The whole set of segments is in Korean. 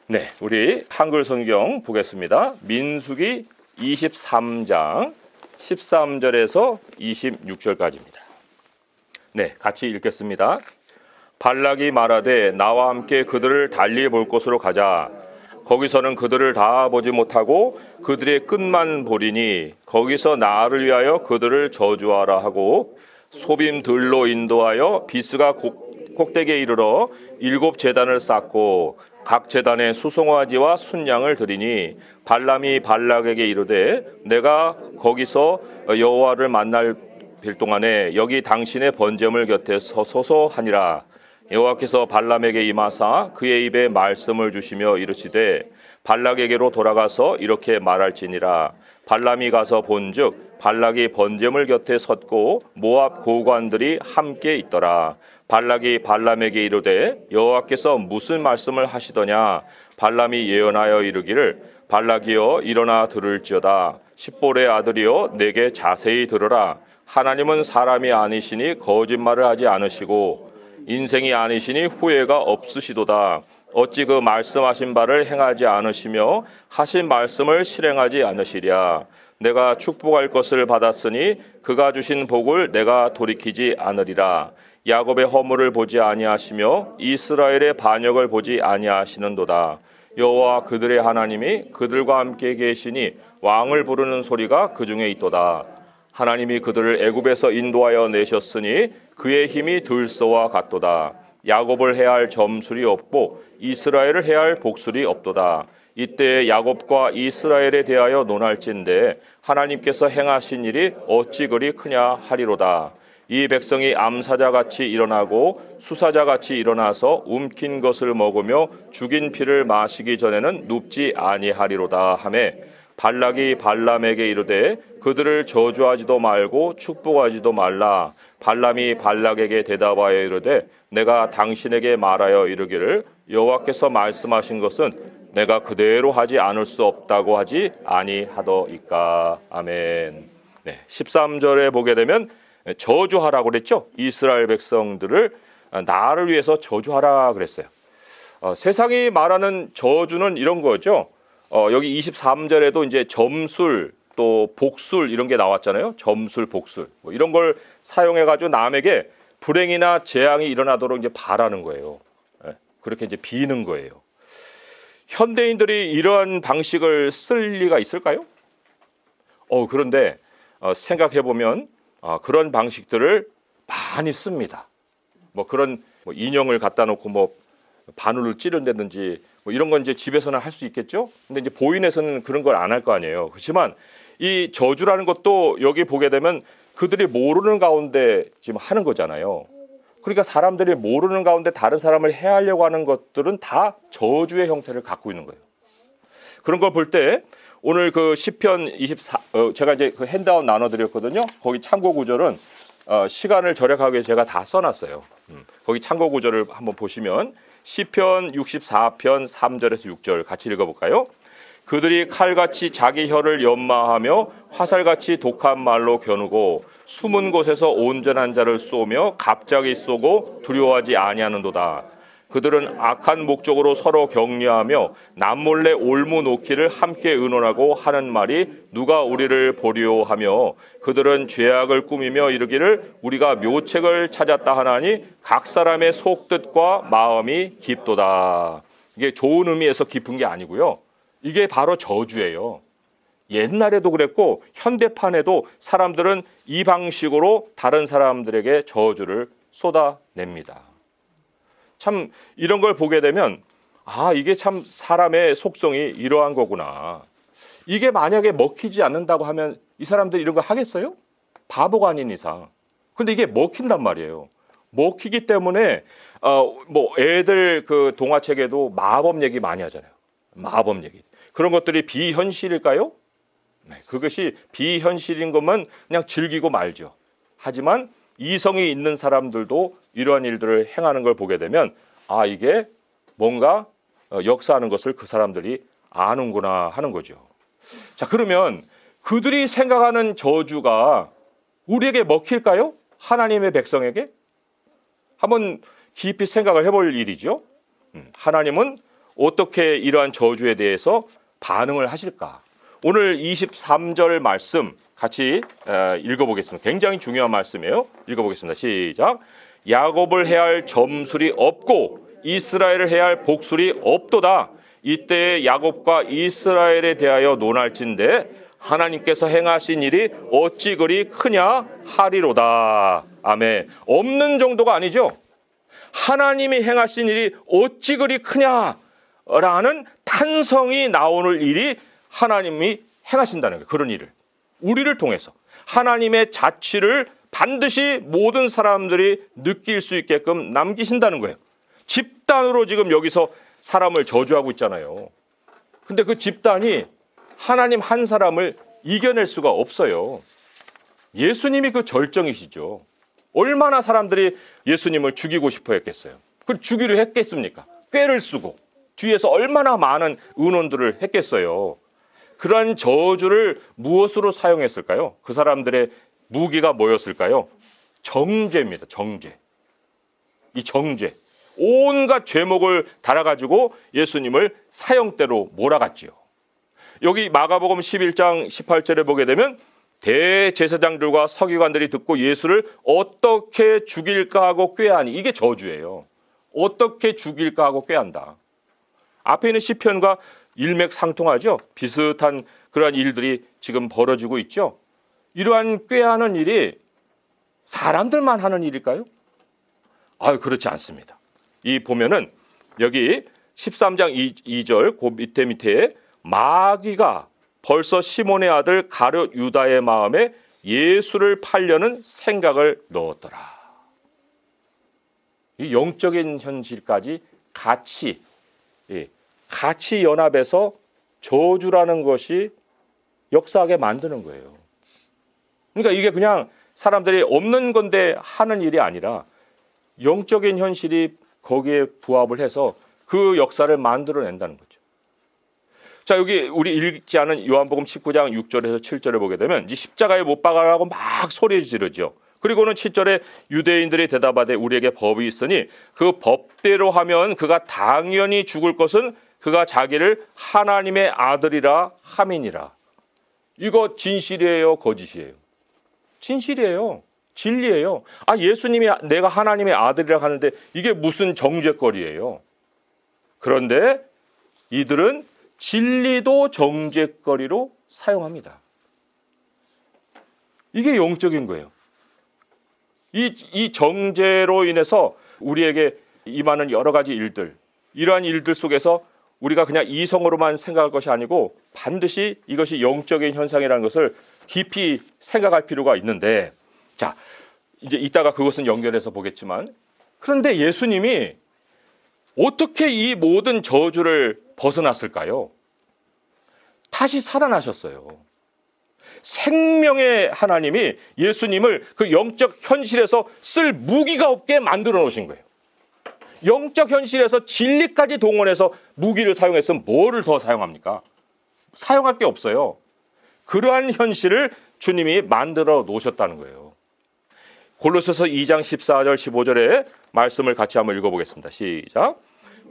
네, 우리 한글 성경 보겠습니다. 민수기 23장 13절에서 26절까지입니다. 네, 같이 읽겠습니다. 발락이 말하되 나와 함께 그들을 달리 볼 곳으로 가자. 거기서는 그들을 다 보지 못하고 그들의 끝만 보리니 거기서 나를 위하여 그들을 저주하라 하고 소빔들로 인도하여 비스가 꼭대기에 이르러 7 제단을 쌓고 각 제단에 수송아지와 순양을 드리니 발람이 발락에게 이르되 내가 거기서 여호와를 만날 빌 동안에 여기 당신의 번제물 곁에 서소서 하니라. 여호와께서 발람에게 임하사 그의 입에 말씀을 주시며 이르시되 발락에게로 돌아가서 이렇게 말할지니라. 발람이 가서 본즉 발락이 번제물 곁에 섰고 모압 고관들이 함께 있더라. 발락이 발람에게 이르되 여호와께서 무슨 말씀을 하시더냐. 발람이 예언하여 이르기를 발락이여 일어나 들을지어다. 십볼의 아들이여 내게 자세히 들으라. 하나님은 사람이 아니시니 거짓말을 하지 않으시고 인생이 아니시니 후회가 없으시도다. 어찌 그 말씀하신 바를 행하지 않으시며 하신 말씀을 실행하지 않으시랴. 내가 축복할 것을 받았으니 그가 주신 복을 내가 돌이키지 않으리라. 야곱의 허물을 보지 아니하시며 이스라엘의 반역을 보지 아니하시는도다. 여호와 그들의 하나님이 그들과 함께 계시니 왕을 부르는 소리가 그 중에 있도다. 하나님이 그들을 애굽에서 인도하여 내셨으니 그의 힘이 들소와 같도다. 야곱을 해할 점술이 없고 이스라엘을 해할 복술이 없도다. 이때 야곱과 이스라엘에 대하여 논할진대 하나님께서 행하신 일이 어찌 그리 크냐 하리로다. 이 백성이 암사자같이 일어나고 수사자같이 일어나서 움킨 것을 먹으며 죽인 피를 마시기 전에는 눕지 아니하리로다 하매 발락이 발람에게 이르되 그들을 저주하지도 말고 축복하지도 말라. 발람이 발락에게 대답하여 이르되 내가 당신에게 말하여 이르기를 여호와께서 말씀하신 것은 내가 그대로 하지 않을 수 없다고 하지 아니하더이까. 아멘. 네, 13절에 보게 되면 저주하라고 그랬죠. 이스라엘 백성들을 나를 위해서 저주하라 그랬어요. 세상이 말하는 저주는 이런 거죠. 여기 23절에도 이제 점술 또 복술 이런 게 나왔잖아요. 점술, 복술 뭐 이런 걸 사용해 가지고 남에게 불행이나 재앙이 일어나도록 이제 바라는 거예요. 그렇게 이제 비는 거예요. 현대인들이 이러한 방식을 쓸 리가 있을까요? 그런데 생각해 보면 그런 방식들을 많이 씁니다. 뭐 그런 인형을 갖다 놓고 뭐 바늘을 찌른다든지 뭐 이런 건 이제 집에서는 할 수 있겠죠. 근데 이제 보인에서는 그런 걸 안 할 거 아니에요. 그렇지만 이 저주라는 것도 여기 보게 되면 그들이 모르는 가운데 지금 하는 거잖아요. 그러니까 사람들이 모르는 가운데 다른 사람을 해하려고 하는 것들은 다 저주의 형태를 갖고 있는 거예요. 그런 걸 볼 때 오늘 그 시편 24 제가 이제 그 핸드아웃 나눠드렸거든요. 거기 참고 구절은 시간을 절약하기 위해 제가 다 써놨어요. 거기 참고 구절을 한번 보시면 시편 64편 3절에서 6절 같이 읽어볼까요? 그들이 칼같이 자기 혀를 연마하며 화살같이 독한 말로 겨누고 숨은 곳에서 온전한 자를 쏘며 갑자기 쏘고 두려워하지 아니하는도다. 그들은 악한 목적으로 서로 격려하며 남몰래 올무 놓기를 함께 의논하고 하는 말이 누가 우리를 보리오 하며 그들은 죄악을 꾸미며 이르기를 우리가 묘책을 찾았다 하나니 각 사람의 속뜻과 마음이 깊도다. 이게 좋은 의미에서 깊은 게 아니고요. 이게 바로 저주예요. 옛날에도 그랬고 현대판에도 사람들은 이 방식으로 다른 사람들에게 저주를 쏟아냅니다. 참 이런 걸 보게 되면 이게 참 사람의 속성이 이러한 거구나. 이게 만약에 먹히지 않는다고 하면 이 사람들이 이런 거 하겠어요? 바보가 아닌 이상. 근데 이게 먹힌단 말이에요. 먹히기 때문에 뭐 애들 그 동화책에도 마법 얘기 많이 하잖아요. 마법 얘기. 그런 것들이 비현실일까요? 네, 그것이 비현실인 것만 그냥 즐기고 말죠. 하지만 이성이 있는 사람들도 이러한 일들을 행하는 걸 보게 되면 이게 뭔가 역사하는 것을 그 사람들이 아는구나 하는 거죠. 자, 그러면 그들이 생각하는 저주가 우리에게 먹힐까요? 하나님의 백성에게? 한번 깊이 생각을 해볼 일이죠. 하나님은 어떻게 이러한 저주에 대해서 반응을 하실까? 오늘 23절 말씀 같이 읽어보겠습니다. 굉장히 중요한 말씀이에요. 읽어보겠습니다. 시작. 야곱을 해할 점술이 없고 이스라엘을 해할 복술이 없도다. 이때 야곱과 이스라엘에 대하여 논할진대 하나님께서 행하신 일이 어찌 그리 크냐 하리로다. 아멘. 없는 정도가 아니죠. 하나님이 행하신 일이 어찌 그리 크냐라는 탄성이 나오는 일이 하나님이 행하신다는 거예요. 그런 일을 우리를 통해서 하나님의 자취를 반드시 모든 사람들이 느낄 수 있게끔 남기신다는 거예요. 집단으로 지금 여기서 사람을 저주하고 있잖아요. 근데 그 집단이 하나님 한 사람을 이겨낼 수가 없어요. 예수님이 그 절정이시죠. 얼마나 사람들이 예수님을 죽이고 싶어 했겠어요. 그걸 죽이려 했겠습니까? 꾀를 쓰고 뒤에서 얼마나 많은 의논들을 했겠어요. 그러한 저주를 무엇으로 사용했을까요? 그 사람들의 무기가 뭐였을까요? 정죄입니다. 정죄. 이 정죄. 온갖 죄목을 달아가지고 예수님을 사형대로 몰아갔지요. 여기 마가복음 11장 18절에 보게 되면 대제사장들과 서기관들이 듣고 예수를 어떻게 죽일까 하고 꾀하니, 이게 저주예요. 어떻게 죽일까 하고 꾀한다. 앞에 있는 시편과 일맥상통하죠. 비슷한 그러한 일들이 지금 벌어지고 있죠. 이러한 꾀하는 일이 사람들만 하는 일일까요? 그렇지 않습니다. 이 보면은 여기 13장 2절 그 밑에 마귀가 벌써 시몬의 아들 가룟 유다의 마음에 예수를 팔려는 생각을 넣었더라. 이 영적인 현실까지 같이 연합해서 저주라는 것이 역사하게 만드는 거예요. 그러니까 이게 그냥 사람들이 없는 건데 하는 일이 아니라 영적인 현실이 거기에 부합을 해서 그 역사를 만들어낸다는 거죠. 자, 여기 우리 읽지 않은 요한복음 19장 6절에서 7절을 보게 되면 이제 십자가에 못 박아라고 막 소리 지르죠. 그리고는 7절에 유대인들이 대답하되 우리에게 법이 있으니 그 법대로 하면 그가 당연히 죽을 것은 그가 자기를 하나님의 아들이라 함이니라. 이거 진실이에요, 거짓이에요? 진실이에요. 진리예요. 예수님이 내가 하나님의 아들이라 하는데 이게 무슨 정죄거리예요? 그런데 이들은 진리도 정죄거리로 사용합니다. 이게 영적인 거예요. 이 정죄로 인해서 우리에게 임하는 여러 가지 일들, 이러한 일들 속에서 우리가 그냥 이성으로만 생각할 것이 아니고 반드시 이것이 영적인 현상이라는 것을 깊이 생각할 필요가 있는데, 자, 이제 이따가 그것은 연결해서 보겠지만, 그런데 예수님이 어떻게 이 모든 저주를 벗어났을까요? 다시 살아나셨어요. 생명의 하나님이 예수님을 그 영적 현실에서 쓸 무기가 없게 만들어 놓으신 거예요. 영적 현실에서 진리까지 동원해서 무기를 사용했으면 뭐를 더 사용합니까? 사용할 게 없어요. 그러한 현실을 주님이 만들어 놓으셨다는 거예요. 골로새서 2장 14절 15절의 말씀을 같이 한번 읽어보겠습니다. 시작.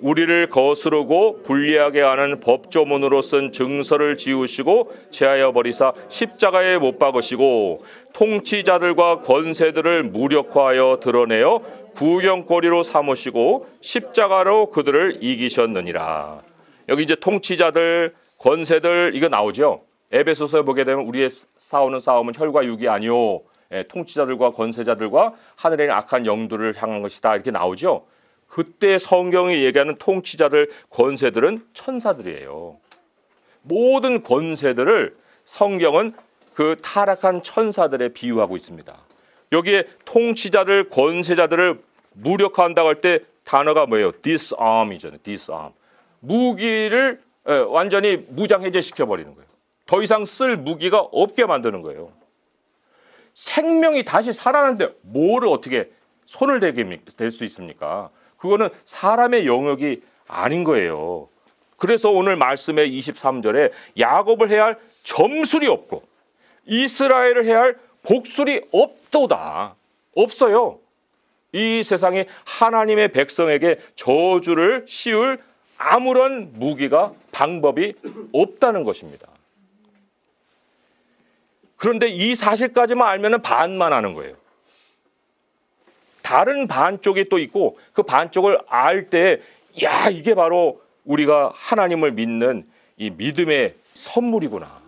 우리를 거스르고 불리하게 하는 법조문으로 쓴 증서를 지우시고 제하여 버리사 십자가에 못 박으시고 통치자들과 권세들을 무력화하여 드러내어 구경거리로 삼으시고 십자가로 그들을 이기셨느니라. 여기 이제 통치자들, 권세들 이거 나오죠. 에베소서에 보게 되면 우리의 싸우는 싸움은 혈과 육이 아니오. 통치자들과 권세자들과 하늘에 있는 악한 영들을 향한 것이다. 이렇게 나오죠. 그때 성경이 얘기하는 통치자들, 권세들은 천사들이에요. 모든 권세들을 성경은 그 타락한 천사들에 비유하고 있습니다. 여기에 통치자들, 권세자들을 무력화한다고 할 때 단어가 뭐예요? disarm이잖아요. disarm. 무기를 완전히 무장해제시켜버리는 거예요. 더 이상 쓸 무기가 없게 만드는 거예요. 생명이 다시 살아나는데 뭐를 어떻게 손을 댈 수 있습니까? 그거는 사람의 영역이 아닌 거예요. 그래서 오늘 말씀의 23절에 야곱을 해야 할 점술이 없고 이스라엘을 해야 할 복술이 없도다. 없어요. 이 세상에 하나님의 백성에게 저주를 씌울 아무런 무기가 방법이 없다는 것입니다. 그런데 이 사실까지만 알면 반만 아는 거예요. 다른 반쪽이 또 있고 그 반쪽을 알 때 야, 이게 바로 우리가 하나님을 믿는 이 믿음의 선물이구나.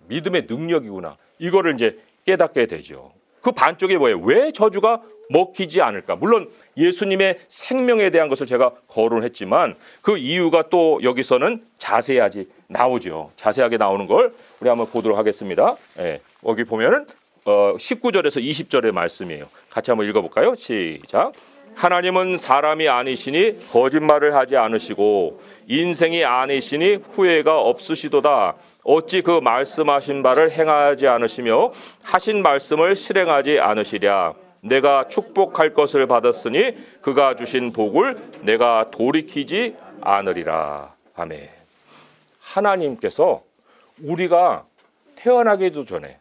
믿음의 능력이구나. 이거를 이제 깨닫게 되죠. 그 반쪽이 뭐예요? 왜 저주가 먹히지 않을까? 물론 예수님의 생명에 대한 것을 제가 거론했지만 그 이유가 또 여기서는 자세하게 나오죠. 자세하게 나오는 걸 우리 한번 보도록 하겠습니다. 예, 여기 보면은 19절에서 20절의 말씀이에요. 같이 한번 읽어볼까요? 시작. 하나님은 사람이 아니시니 거짓말을 하지 않으시고 인생이 아니시니 후회가 없으시도다. 어찌 그 말씀하신 바를 행하지 않으시며 하신 말씀을 실행하지 않으시랴. 내가 축복할 것을 받았으니 그가 주신 복을 내가 돌이키지 않으리라. 아멘. 하나님께서 우리가 태어나기도 전에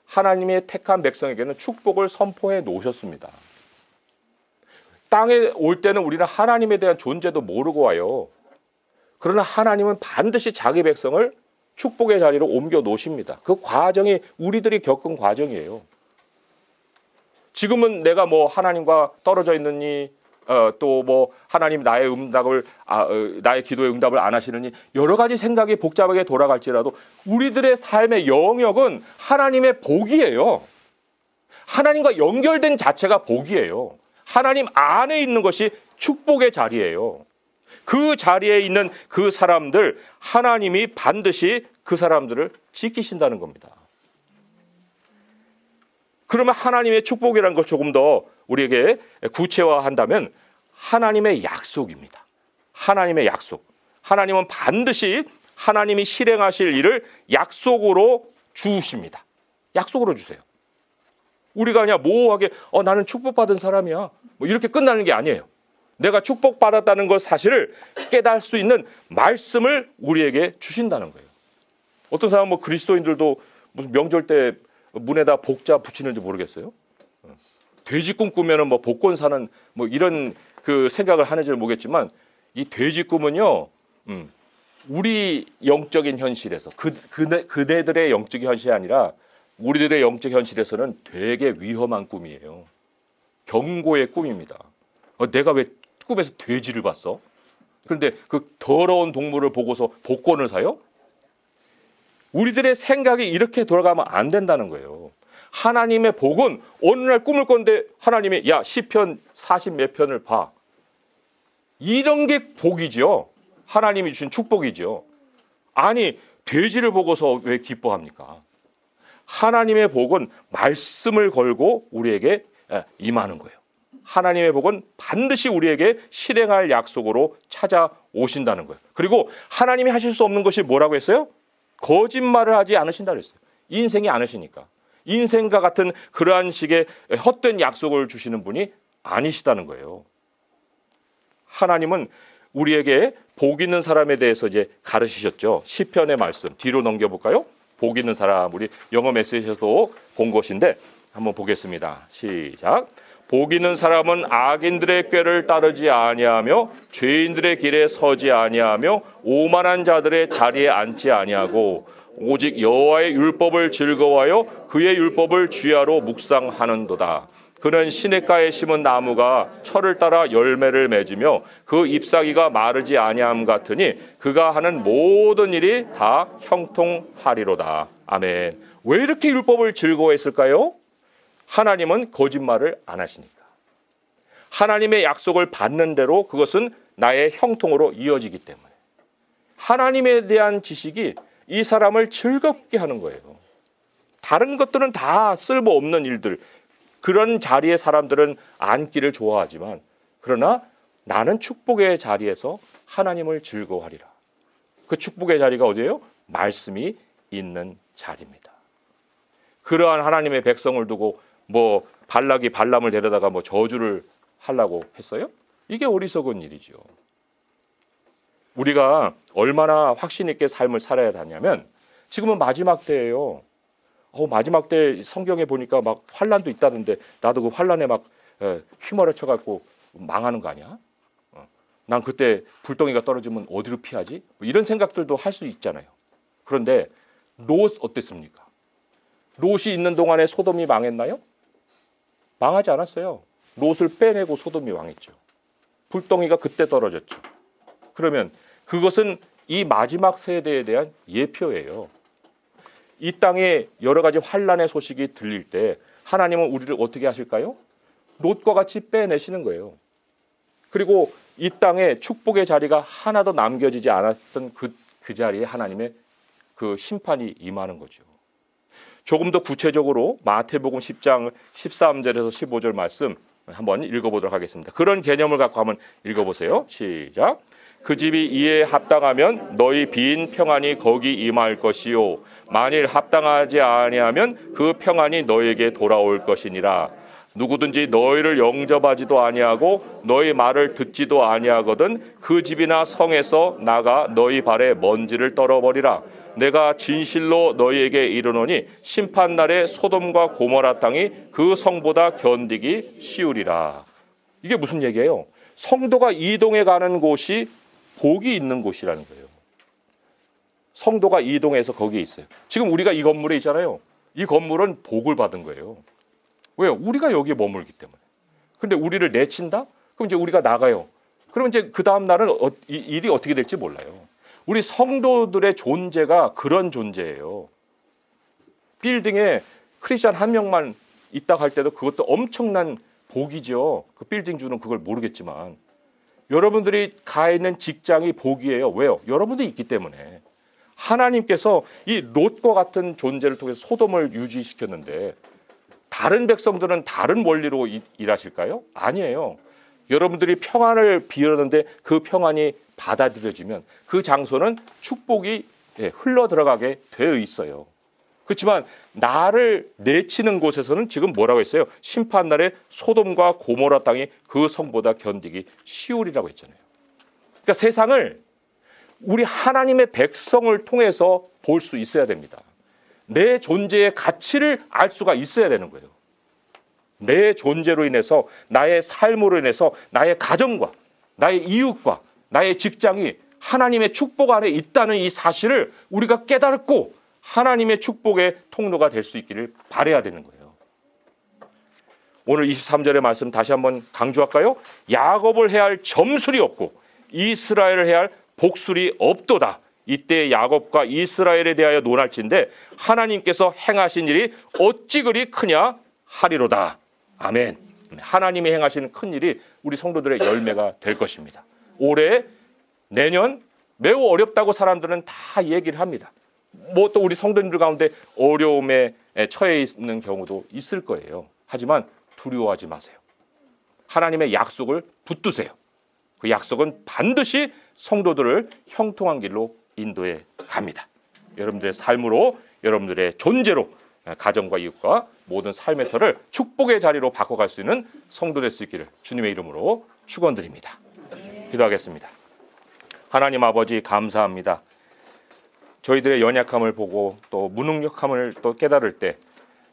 하나님의 택한 백성에게는 축복을 선포해 놓으셨습니다. 땅에 올 때는 우리는 하나님에 대한 존재도 모르고 와요. 그러나 하나님은 반드시 자기 백성을 축복의 자리로 옮겨 놓으십니다. 그 과정이 우리들이 겪은 과정이에요. 지금은 내가 뭐 하나님과 떨어져 있느니 또 뭐 하나님 나의 나의 기도의 응답을 안 하시느니 여러 가지 생각이 복잡하게 돌아갈지라도 우리들의 삶의 영역은 하나님의 복이에요. 하나님과 연결된 자체가 복이에요. 하나님 안에 있는 것이 축복의 자리예요. 그 자리에 있는 그 사람들, 하나님이 반드시 그 사람들을 지키신다는 겁니다. 그러면 하나님의 축복이라는 걸 조금 더 우리에게 구체화한다면 하나님의 약속입니다. 하나님의 약속. 하나님은 반드시 하나님이 실행하실 일을 약속으로 주십니다. 약속으로 주세요. 우리가 그냥 모호하게 나는 축복받은 사람이야. 뭐 이렇게 끝나는 게 아니에요. 내가 축복받았다는 것 사실을 깨달을 수 있는 말씀을 우리에게 주신다는 거예요. 어떤 사람은 뭐 그리스도인들도 무슨 명절 때 문에다 복자 붙이는지 모르겠어요. 돼지 꿈꾸면은 뭐 복권 사는 뭐 이런 그 생각을 하는지 모르겠지만 이 돼지 꿈은요, 우리 영적인 현실에서 그대들의 영적인 현실이 아니라 우리들의 영적 현실에서는 되게 위험한 꿈이에요. 경고의 꿈입니다. 내가 왜 꿈에서 돼지를 봤어? 그런데 그 더러운 동물을 보고서 복권을 사요? 우리들의 생각이 이렇게 돌아가면 안 된다는 거예요. 하나님의 복은 어느 날 꿈을 꿨는데 하나님이 야 시편 40 몇 편을 봐. 이런 게 복이죠. 하나님이 주신 축복이죠. 아니 돼지를 보고서 왜 기뻐합니까? 하나님의 복은 말씀을 걸고 우리에게 임하는 거예요. 하나님의 복은 반드시 우리에게 실행할 약속으로 찾아오신다는 거예요. 그리고 하나님이 하실 수 없는 것이 뭐라고 했어요? 거짓말을 하지 않으신다고 했어요. 인생이 않으시니까. 인생과 같은 그러한 식의 헛된 약속을 주시는 분이 아니시다는 거예요. 하나님은 우리에게 복 있는 사람에 대해서 이제 가르치셨죠. 시편의 말씀 뒤로 넘겨볼까요? 복 있는 사람, 우리 영어 메시지에서도 본 것인데 한번 보겠습니다. 시작. 복 있는 사람은 악인들의 꾀를 따르지 아니하며 죄인들의 길에 서지 아니하며 오만한 자들의 자리에 앉지 아니하고 오직 여호와의 율법을 즐거워하여 그의 율법을 주야로 묵상하는도다. 그는 시냇가에 심은 나무가 철을 따라 열매를 맺으며 그 잎사귀가 마르지 아니함 같으니 그가 하는 모든 일이 다 형통하리로다. 아멘. 왜 이렇게 율법을 즐거워했을까요? 하나님은 거짓말을 안 하시니까. 하나님의 약속을 받는 대로 그것은 나의 형통으로 이어지기 때문에. 하나님에 대한 지식이 이 사람을 즐겁게 하는 거예요. 다른 것들은 다 쓸모없는 일들. 그런 자리에 사람들은 앉기를 좋아하지만 그러나 나는 축복의 자리에서 하나님을 즐거워하리라. 그 축복의 자리가 어디예요? 말씀이 있는 자리입니다. 그러한 하나님의 백성을 두고 뭐 발락이 발람을 데려다가 뭐 저주를 하려고 했어요? 이게 어리석은 일이죠. 우리가 얼마나 확신 있게 삶을 살아야 하냐면 지금은 마지막 때예요. 마지막 때 성경에 보니까 막 환란도 있다던데 나도 그 환란에 막 휘몰아쳐 갖고 망하는 거 아니야? 난 그때 불덩이가 떨어지면 어디로 피하지? 뭐 이런 생각들도 할 수 있잖아요. 그런데 롯 어땠습니까? 롯이 있는 동안에 소돔이 망했나요? 망하지 않았어요. 롯을 빼내고 소돔이 망했죠. 불덩이가 그때 떨어졌죠. 그러면 그것은 이 마지막 세대에 대한 예표예요. 이 땅에 여러 가지 환란의 소식이 들릴 때 하나님은 우리를 어떻게 하실까요? 롯과 같이 빼내시는 거예요. 그리고 이 땅에 축복의 자리가 하나도 남겨지지 않았던 그 자리에 하나님의 그 심판이 임하는 거죠. 조금 더 구체적으로 마태복음 10장 13절에서 15절 말씀 한번 읽어보도록 하겠습니다. 그런 개념을 갖고 한번 읽어보세요. 시작. 그 집이 이에 합당하면 너희 빈 평안이 거기 임할 것이요 만일 합당하지 아니하면 그 평안이 너에게 돌아올 것이니라. 누구든지 너희를 영접하지도 아니하고 너희 말을 듣지도 아니하거든 그 집이나 성에서 나가 너희 발에 먼지를 떨어버리라. 내가 진실로 너희에게 이르노니 심판날에 소돔과 고모라 땅이 그 성보다 견디기 쉬우리라. 이게 무슨 얘기예요? 성도가 이동해 가는 곳이 복이 있는 곳이라는 거예요. 성도가 이동해서 거기에 있어요. 지금 우리가 이 건물에 있잖아요. 이 건물은 복을 받은 거예요. 왜요? 우리가 여기에 머물기 때문에. 근데 우리를 내친다? 그럼 이제 우리가 나가요. 그럼 이제 그 다음 날은 일이 어떻게 될지 몰라요. 우리 성도들의 존재가 그런 존재예요. 빌딩에 크리스찬 한 명만 있다 할 때도 그것도 엄청난 복이죠. 그 빌딩 주는 그걸 모르겠지만 여러분들이 가 있는 직장이 복이에요. 왜요? 여러분들이 있기 때문에. 하나님께서 이 롯과 같은 존재를 통해서 소돔을 유지시켰는데 다른 백성들은 다른 원리로 일하실까요? 아니에요. 여러분들이 평안을 빌었는데 그 평안이 받아들여지면 그 장소는 축복이 흘러 들어가게 되어 있어요. 그렇지만 나를 내치는 곳에서는 지금 뭐라고 했어요? 심판날에 소돔과 고모라 땅이 그 성보다 견디기 쉬우리라고 했잖아요. 그러니까 세상을 우리 하나님의 백성을 통해서 볼 수 있어야 됩니다. 내 존재의 가치를 알 수가 있어야 되는 거예요. 내 존재로 인해서 나의 삶으로 인해서 나의 가정과 나의 이웃과 나의 직장이 하나님의 축복 안에 있다는 이 사실을 우리가 깨닫고 하나님의 축복의 통로가 될 수 있기를 바라야 되는 거예요. 오늘 23절의 말씀 다시 한번 강조할까요? 야곱을 해야 할 점술이 없고 이스라엘을 해야 할 복술이 없도다. 이때 야곱과 이스라엘에 대하여 논할진대 하나님께서 행하신 일이 어찌 그리 크냐 하리로다. 아멘. 하나님이 행하시는 큰 일이 우리 성도들의 열매가 될 것입니다. 올해 내년 매우 어렵다고 사람들은 다 얘기를 합니다. 뭐 또 우리 성도님들 가운데 어려움에 처해 있는 경우도 있을 거예요. 하지만 두려워하지 마세요. 하나님의 약속을 붙드세요. 그 약속은 반드시 성도들을 형통한 길로 인도해 갑니다. 여러분들의 삶으로 여러분들의 존재로 가정과 이웃과 모든 삶의 터를 축복의 자리로 바꿔갈 수 있는 성도 될 수 있기를 주님의 이름으로 축원드립니다. 기도하겠습니다. 하나님 아버지 감사합니다. 저희들의 연약함을 보고 또 무능력함을 또 깨달을 때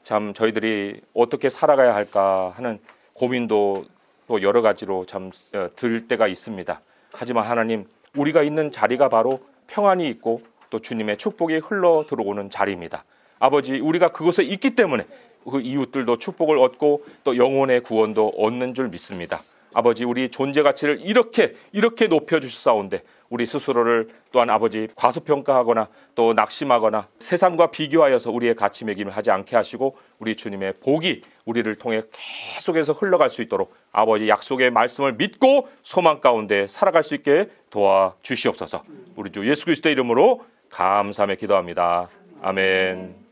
참 저희들이 어떻게 살아가야 할까 하는 고민도 또 여러 가지로 참 들 때가 있습니다. 하지만 하나님 우리가 있는 자리가 바로 평안이 있고 또 주님의 축복이 흘러 들어오는 자리입니다. 아버지 우리가 그곳에 있기 때문에 그 이웃들도 축복을 얻고 또 영혼의 구원도 얻는 줄 믿습니다. 아버지 우리 존재 가치를 이렇게 높여주시사온데 우리 스스로를 또한 아버지 과소평가하거나 또 낙심하거나 세상과 비교하여서 우리의 가치 매김을 하지 않게 하시고 우리 주님의 복이 우리를 통해 계속해서 흘러갈 수 있도록 아버지 약속의 말씀을 믿고 소망 가운데 살아갈 수 있게 도와주시옵소서. 우리 주 예수 그리스도의 이름으로 감사하며 기도합니다. 아멘.